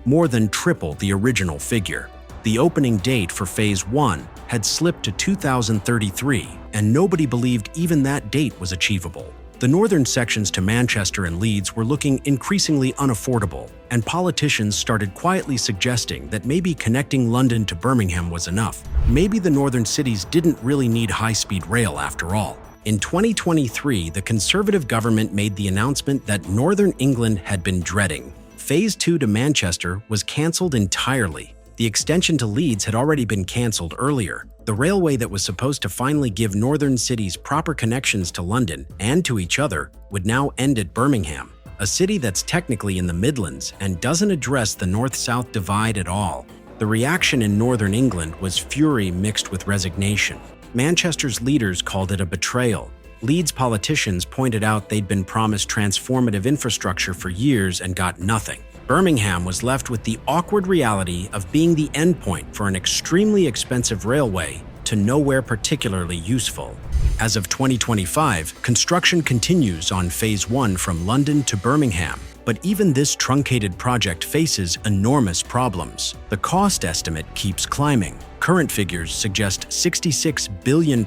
Speaker 1: more than triple the original figure. The opening date for Phase 1 had slipped to 2033, and nobody believed even that date was achievable. The northern sections to Manchester and Leeds were looking increasingly unaffordable, and politicians started quietly suggesting that maybe connecting London to Birmingham was enough. Maybe the northern cities didn't really need high-speed rail after all. In 2023, the Conservative government made the announcement that Northern England had been dreading. Phase 2 to Manchester was cancelled entirely. The extension to Leeds had already been cancelled earlier. The railway that was supposed to finally give northern cities proper connections to London and to each other would now end at Birmingham, a city that's technically in the Midlands and doesn't address the north-south divide at all. The reaction in northern England was fury mixed with resignation. Manchester's leaders called it a betrayal. Leeds politicians pointed out they'd been promised transformative infrastructure for years and got nothing. Birmingham was left with the awkward reality of being the endpoint for an extremely expensive railway to nowhere particularly useful. As of 2025, construction continues on Phase 1 from London to Birmingham, but even this truncated project faces enormous problems. The cost estimate keeps climbing. Current figures suggest £66 billion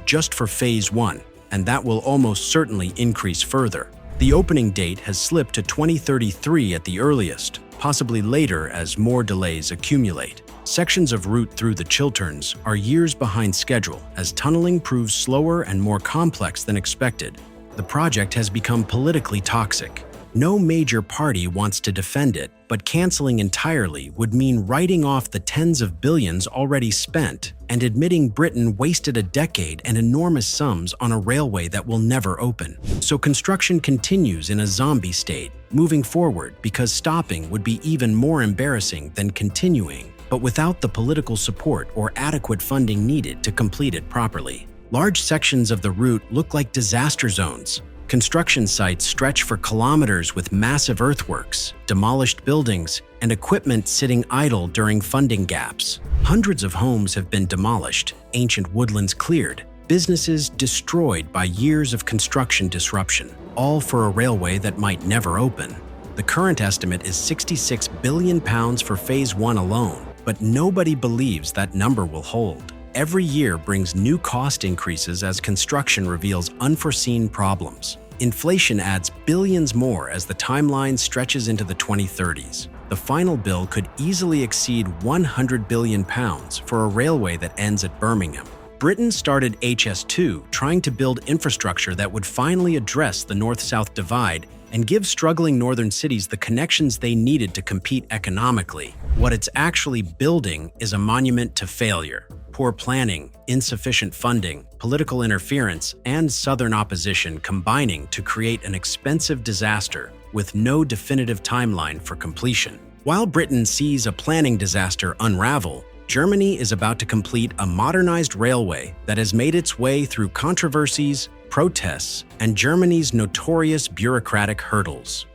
Speaker 1: just for Phase 1, and that will almost certainly increase further. The opening date has slipped to 2033 at the earliest, possibly later as more delays accumulate. Sections of route through the Chilterns are years behind schedule as tunneling proves slower and more complex than expected. The project has become politically toxic. No major party wants to defend it, but canceling entirely would mean writing off the tens of billions already spent and admitting Britain wasted a decade and enormous sums on a railway that will never open. So construction continues in a zombie state, moving forward because stopping would be even more embarrassing than continuing, but without the political support or adequate funding needed to complete it properly. Large sections of the route look like disaster zones. Construction sites stretch for kilometers with massive earthworks, demolished buildings, and equipment sitting idle during funding gaps. Hundreds of homes have been demolished, ancient woodlands cleared, businesses destroyed by years of construction disruption, all for a railway that might never open. The current estimate is £66 billion for Phase 1 alone, but nobody believes that number will hold. Every year brings new cost increases as construction reveals unforeseen problems. Inflation adds billions more as the timeline stretches into the 2030s. The final bill could easily exceed £100 billion for a railway that ends at Birmingham. Britain started HS2 trying to build infrastructure that would finally address the north-south divide and give struggling northern cities the connections they needed to compete economically. What it's actually building is a monument to failure. Poor planning, insufficient funding, political interference, and Southern opposition combining to create an expensive disaster with no definitive timeline for completion. While Britain sees a planning disaster unravel, Germany is about to complete a modernized railway that has made its way through controversies, protests, and Germany's notorious bureaucratic hurdles.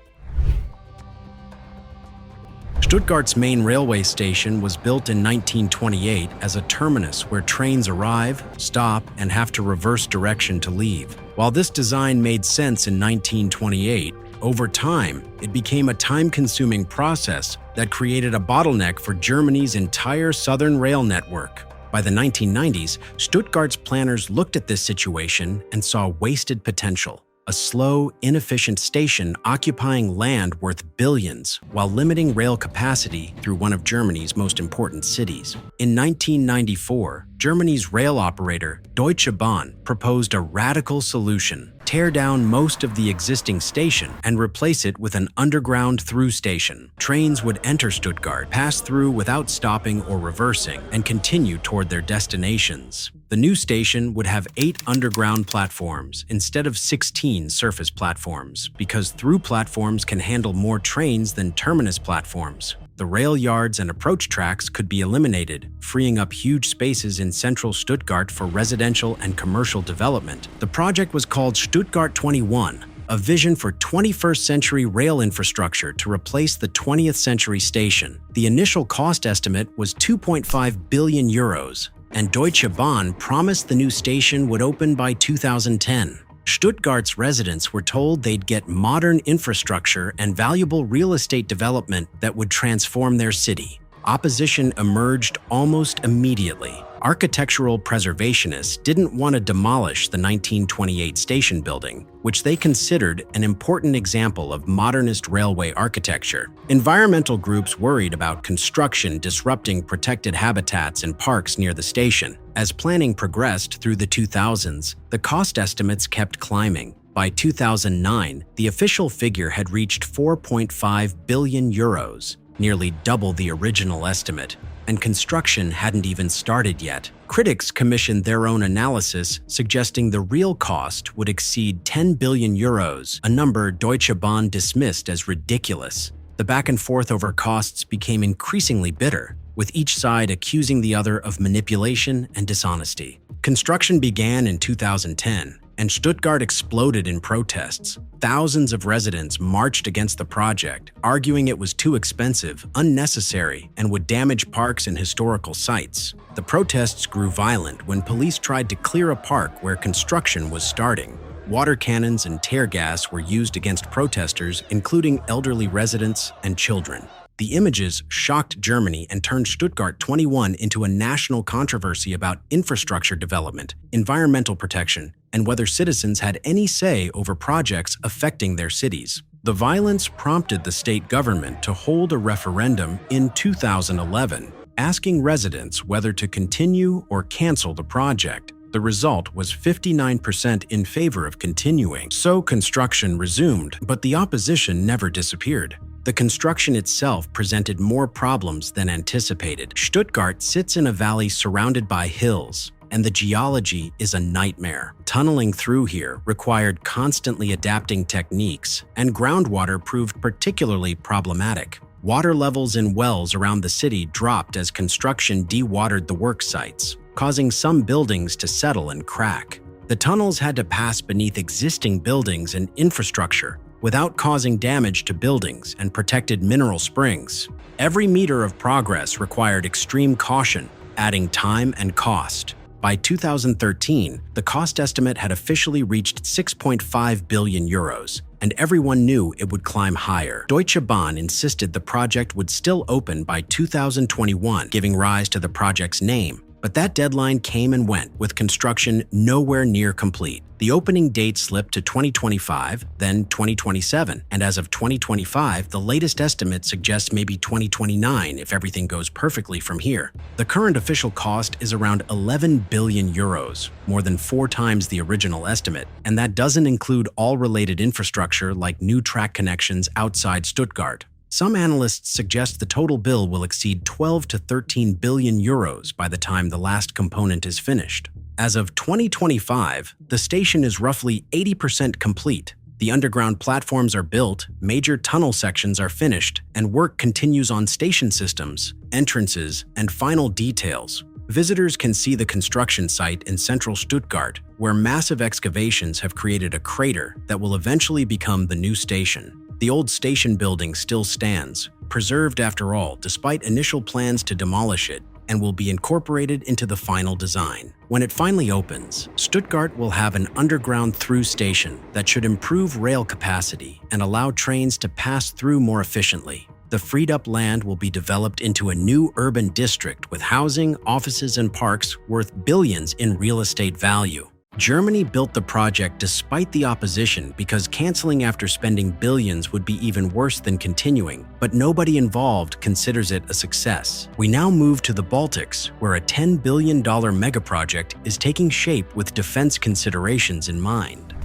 Speaker 1: Stuttgart's main railway station was built in 1928 as a terminus where trains arrive, stop, and have to reverse direction to leave. While this design made sense in 1928, over time, it became a time-consuming process that created a bottleneck for Germany's entire southern rail network. By the 1990s, Stuttgart's planners looked at this situation and saw wasted potential. A slow, inefficient station occupying land worth billions while limiting rail capacity through one of Germany's most important cities. In 1994, Germany's rail operator, Deutsche Bahn, proposed a radical solution: tear down most of the existing station and replace it with an underground through station. Trains would enter Stuttgart, pass through without stopping or reversing, and continue toward their destinations. The new station would have 8 underground platforms instead of 16 surface platforms, because through platforms can handle more trains than terminus platforms. The rail yards and approach tracks could be eliminated, freeing up huge spaces in central Stuttgart for residential and commercial development. The project was called Stuttgart 21, a vision for 21st century rail infrastructure to replace the 20th century station. The initial cost estimate was 2.5 billion euros, and Deutsche Bahn promised the new station would open by 2010. Stuttgart's residents were told they'd get modern infrastructure and valuable real estate development that would transform their city. Opposition emerged almost immediately. Architectural preservationists didn't want to demolish the 1928 station building, which they considered an important example of modernist railway architecture. Environmental groups worried about construction disrupting protected habitats and parks near the station. As planning progressed through the 2000s, the cost estimates kept climbing. By 2009, the official figure had reached 4.5 billion euros, nearly double the original estimate, and construction hadn't even started yet. Critics commissioned their own analysis, suggesting the real cost would exceed 10 billion euros, a number Deutsche Bahn dismissed as ridiculous. The back and forth over costs became increasingly bitter, with each side accusing the other of manipulation and dishonesty. Construction began in 2010, and Stuttgart exploded in protests. Thousands of residents marched against the project, arguing it was too expensive, unnecessary, and would damage parks and historical sites. The protests grew violent when police tried to clear a park where construction was starting. Water cannons and tear gas were used against protesters, including elderly residents and children. The images shocked Germany and turned Stuttgart 21 into a national controversy about infrastructure development, environmental protection, and whether citizens had any say over projects affecting their cities. The violence prompted the state government to hold a referendum in 2011, asking residents whether to continue or cancel the project. The result was 59% in favor of continuing, so construction resumed, but the opposition never disappeared. The construction itself presented more problems than anticipated. Stuttgart sits in a valley surrounded by hills, and the geology is a nightmare. Tunneling through here required constantly adapting techniques, and groundwater proved particularly problematic. Water levels in wells around the city dropped as construction dewatered the work sites, causing some buildings to settle and crack. The tunnels had to pass beneath existing buildings and infrastructure without causing damage to buildings and protected mineral springs. Every meter of progress required extreme caution, adding time and cost. By 2013, the cost estimate had officially reached 6.5 billion euros, and everyone knew it would climb higher. Deutsche Bahn insisted the project would still open by 2021, giving rise to the project's name. But that deadline came and went, with construction nowhere near complete. The opening date slipped to 2025, then 2027, and as of 2025, the latest estimate suggests maybe 2029 if everything goes perfectly from here. The current official cost is around 11 billion euros, more than 4 times the original estimate, and that doesn't include all related infrastructure like new track connections outside Stuttgart. Some analysts suggest the total bill will exceed 12 to 13 billion euros by the time the last component is finished. As of 2025, the station is roughly 80% complete. The underground platforms are built, major tunnel sections are finished, and work continues on station systems, entrances, and final details. Visitors can see the construction site in central Stuttgart, where massive excavations have created a crater that will eventually become the new station. The old station building still stands, preserved after all, despite initial plans to demolish it, and will be incorporated into the final design. When it finally opens, Stuttgart will have an underground through station that should improve rail capacity and allow trains to pass through more efficiently. The freed-up land will be developed into a new urban district with housing, offices, and parks worth billions in real estate value. Germany built the project despite the opposition because canceling after spending billions would be even worse than continuing, but nobody involved considers it a success. We now move to the Baltics, where a $10 billion megaproject is taking shape with defense considerations in mind.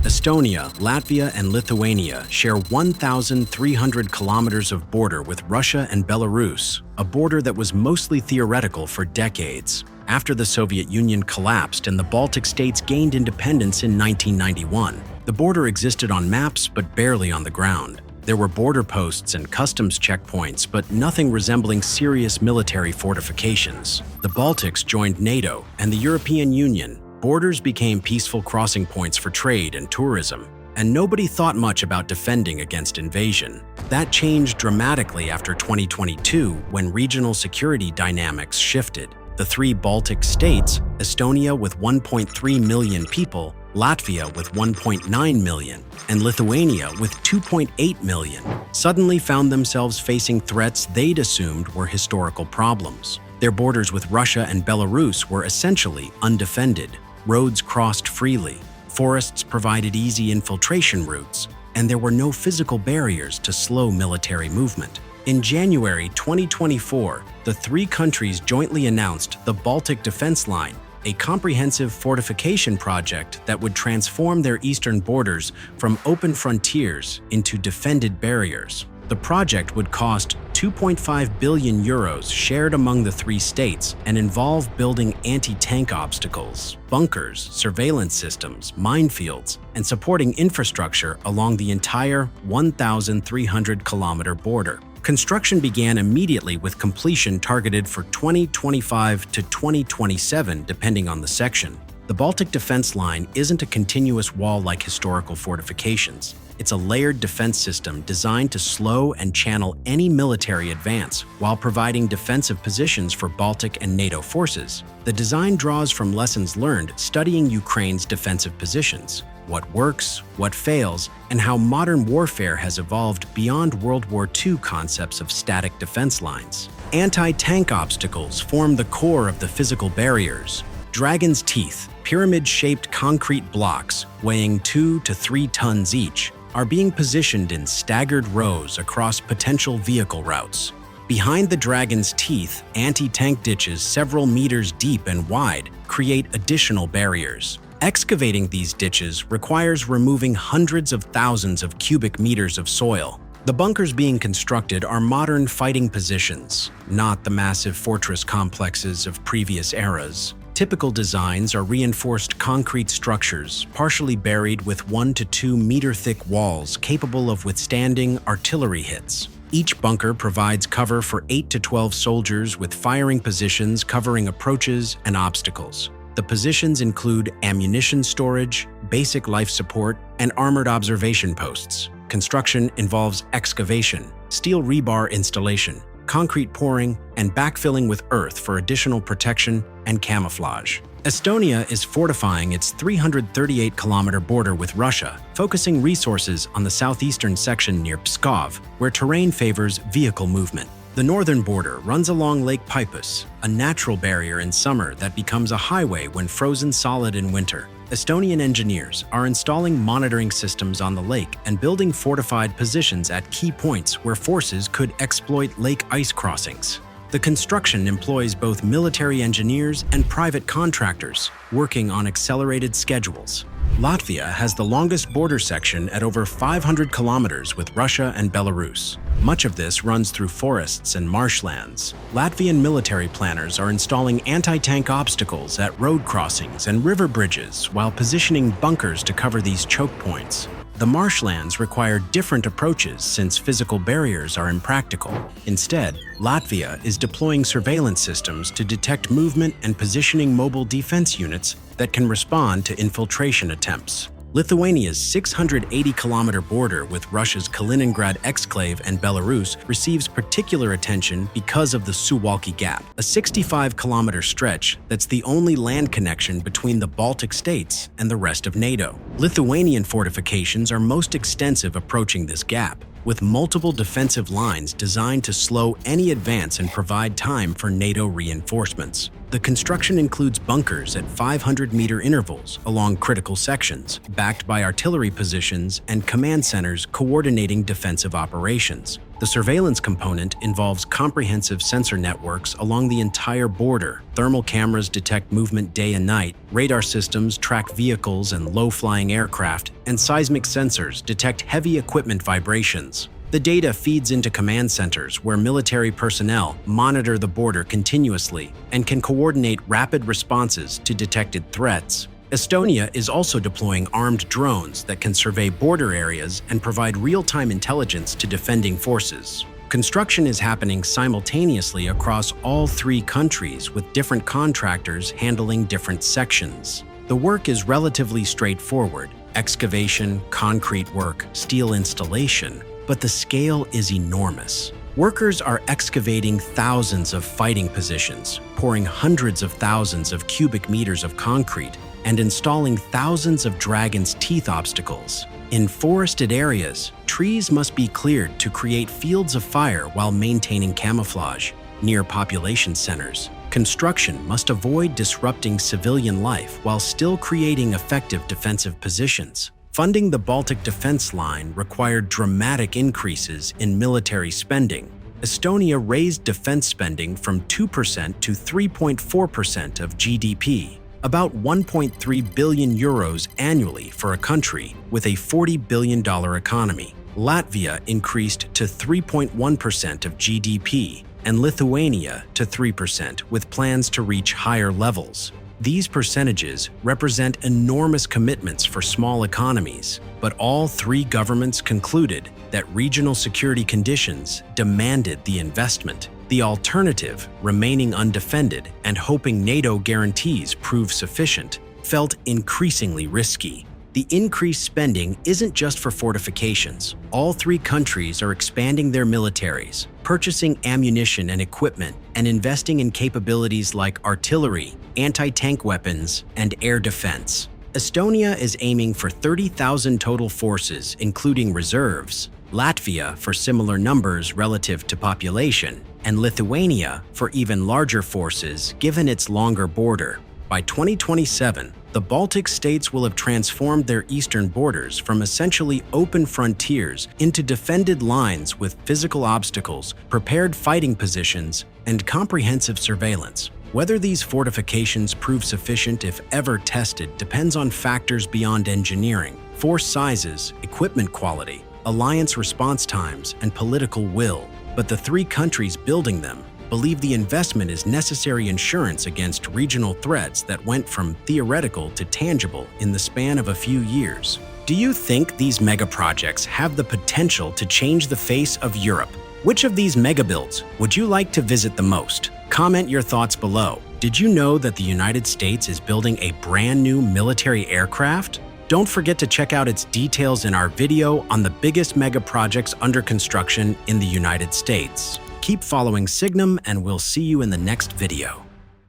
Speaker 1: Estonia, Latvia, and Lithuania share 1,300 kilometers of border with Russia and Belarus, a border that was mostly theoretical for decades. After the Soviet Union collapsed and the Baltic states gained independence in 1991, the border existed on maps but barely on the ground. There were border posts and customs checkpoints, but nothing resembling serious military fortifications. The Baltics joined NATO and the European Union. Borders became peaceful crossing points for trade and tourism, and nobody thought much about defending against invasion. That changed dramatically after 2022 when regional security dynamics shifted. The three Baltic states, Estonia with 1.3 million people, Latvia with 1.9 million, and Lithuania with 2.8 million, suddenly found themselves facing threats they'd assumed were historical problems. Their borders with Russia and Belarus were essentially undefended. Roads crossed freely, forests provided easy infiltration routes, and there were no physical barriers to slow military movement. In January 2024, the three countries jointly announced the Baltic Defense Line, a comprehensive fortification project that would transform their eastern borders from open frontiers into defended barriers. The project would cost 2.5 billion euros shared among the three states and involve building anti-tank obstacles, bunkers, surveillance systems, minefields, and supporting infrastructure along the entire 1,300-kilometer border. Construction began immediately with completion targeted for 2025 to 2027, depending on the section. The Baltic Defense Line isn't a continuous wall like historical fortifications. It's a layered defense system designed to slow and channel any military advance while providing defensive positions for Baltic and NATO forces. The design draws from lessons learned studying Ukraine's defensive positions, what works, what fails, and how modern warfare has evolved beyond World War II concepts of static defense lines. Anti-tank obstacles form the core of the physical barriers. Dragon's teeth, pyramid-shaped concrete blocks weighing 2 to 3 tons each, are being positioned in staggered rows across potential vehicle routes. Behind the dragon's teeth, anti-tank ditches several meters deep and wide create additional barriers. Excavating these ditches requires removing hundreds of thousands of cubic meters of soil. The bunkers being constructed are modern fighting positions, not the massive fortress complexes of previous eras. Typical designs are reinforced concrete structures, partially buried with 1 to 2 meter thick walls capable of withstanding artillery hits. Each bunker provides cover for 8 to 12 soldiers with firing positions covering approaches and obstacles. The positions include ammunition storage, basic life support, and armored observation posts. Construction involves excavation, steel rebar installation, concrete pouring, and backfilling with earth for additional protection and camouflage. Estonia is fortifying its 338-kilometer border with Russia, focusing resources on the southeastern section near Pskov, where terrain favors vehicle movement. The northern border runs along Lake Peipus, a natural barrier in summer that becomes a highway when frozen solid in winter. Estonian engineers are installing monitoring systems on the lake and building fortified positions at key points where forces could exploit lake ice crossings. The construction employs both military engineers and private contractors, working on accelerated schedules. Latvia has the longest border section at over 500 kilometers with Russia and Belarus. Much of this runs through forests and marshlands. Latvian military planners are installing anti-tank obstacles at road crossings and river bridges while positioning bunkers to cover these choke points. The marshlands require different approaches since physical barriers are impractical. Instead, Latvia is deploying surveillance systems to detect movement and positioning mobile defense units that can respond to infiltration attempts. Lithuania's 680-kilometer border with Russia's Kaliningrad exclave and Belarus receives particular attention because of the Suwalki Gap, a 65-kilometer stretch that's the only land connection between the Baltic states and the rest of NATO. Lithuanian fortifications are most extensive approaching this gap, with multiple defensive lines designed to slow any advance and provide time for NATO reinforcements. The construction includes bunkers at 500-meter intervals along critical sections, backed by artillery positions and command centers coordinating defensive operations. The surveillance component involves comprehensive sensor networks along the entire border. Thermal cameras detect movement day and night, radar systems track vehicles and low-flying aircraft, and seismic sensors detect heavy equipment vibrations. The data feeds into command centers where military personnel monitor the border continuously and can coordinate rapid responses to detected threats. Estonia is also deploying armed drones that can survey border areas and provide real-time intelligence to defending forces. Construction is happening simultaneously across all three countries, with different contractors handling different sections. The work is relatively straightforward: excavation, concrete work, steel installation. But the scale is enormous. Workers are excavating thousands of fighting positions, pouring hundreds of thousands of cubic meters of concrete, and installing thousands of dragon's teeth obstacles. In forested areas, trees must be cleared to create fields of fire while maintaining camouflage. Near population centers, construction must avoid disrupting civilian life while still creating effective defensive positions. Funding the Baltic Defense Line required dramatic increases in military spending. Estonia raised defense spending from 2% to 3.4% of GDP, about 1.3 billion euros annually for a country with a $40 billion economy. Latvia increased to 3.1% of GDP, and Lithuania to 3%, with plans to reach higher levels. These percentages represent enormous commitments for small economies, but all three governments concluded that regional security conditions demanded the investment. The alternative, remaining undefended and hoping NATO guarantees prove sufficient, felt increasingly risky. The increased spending isn't just for fortifications. All three countries are expanding their militaries, purchasing ammunition and equipment, and investing in capabilities like artillery, anti-tank weapons, and air defense. Estonia is aiming for 30,000 total forces, including reserves, Latvia for similar numbers relative to population, and Lithuania for even larger forces given its longer border. By 2027, the Baltic states will have transformed their eastern borders from essentially open frontiers into defended lines with physical obstacles, prepared fighting positions, and comprehensive surveillance. Whether these fortifications prove sufficient if ever tested depends on factors beyond engineering: force sizes, equipment quality, alliance response times, and political will. But the three countries building them believe the investment is necessary insurance against regional threats that went from theoretical to tangible in the span of a few years. Do you think these megaprojects have the potential to change the face of Europe? Which of these megabuilds would you like to visit the most? Comment your thoughts below. Did you know that the United States is building a brand new military aircraft? Don't forget to check out its details in our video on the biggest megaprojects under construction in the United States. Keep following SIGNUM, and we'll see you in the next video.